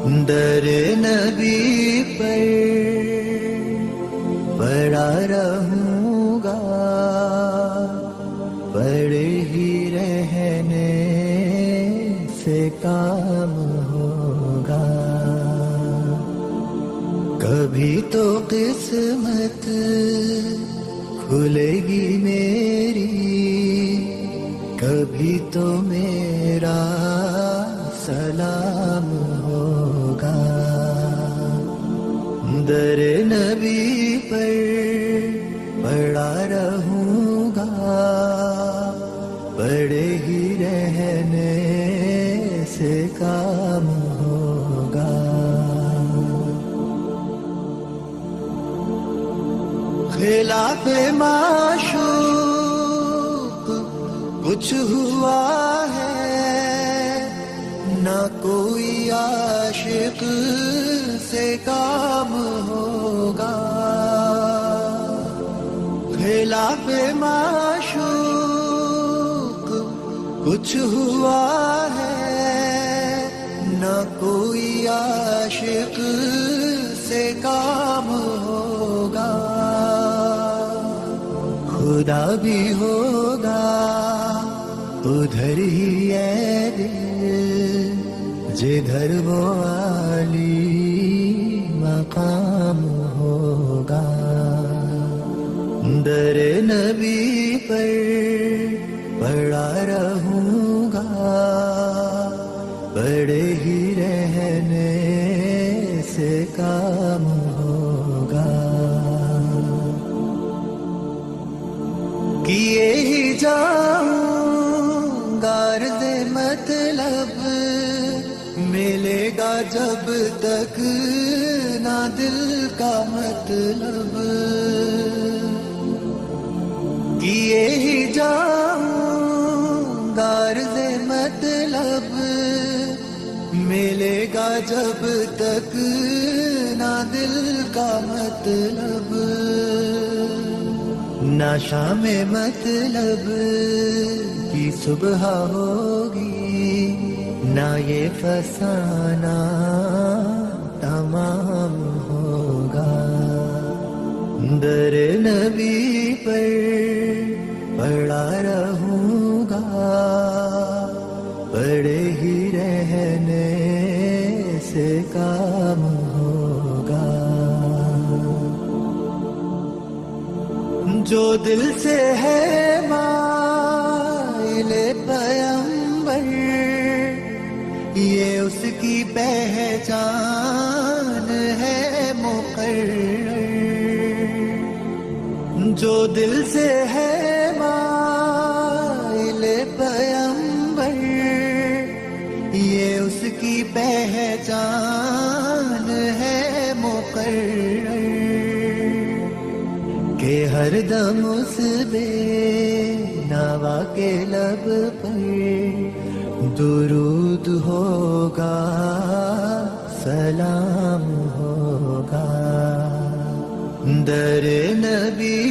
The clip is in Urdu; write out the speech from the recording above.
در نبی پر پڑا رہوں گا، پڑے ہی رہنے سے کام ہوگا. کبھی تو قسمت کھلے گی میری، کبھی تو میرا سلام ہوگا. در نبی پر پڑا رہوں گا، پڑے ہی رہنے سے کام ہوگا. خلاف معشوق کچھ ہوا ہے، نہ کوئی عاشق سے کام ہوگا. خلاف معشوق کچھ ہوا ہے، نہ کوئی عاشق سے کام ہوگا. خدا بھی ہوگا ادھر ہی ہے دل، جدھر وہ عالی مقام ہوگا. در نبی پر پڑا رہوں گا، پڑے ہی رہنے سے کام ہوگا. کیے ہی جاؤں غرض مطلب، ملے گا جب تک نہ دل کا مطلب. کیے ہی جاؤں غرض مطلب، ملے گا جب تک نہ دل کا مطلب. نہ شام مطلب کی صبح ہوگی، نہ یہ فسانہ تمام ہوگا. در نبی پر پڑا رہوں گا، پڑے ہی رہنے سے کام ہوگا. جو دل سے ہے مائل پیمبر، یہ اس کی پہچان ہے مقرر. جو دل سے ہے مائل پیمبر، یہ اس کی پہچان ہے مقرر. کہ ہر دم اس بے نوا کے لب پر درود ہوگا، سلام ہوگا. در نبی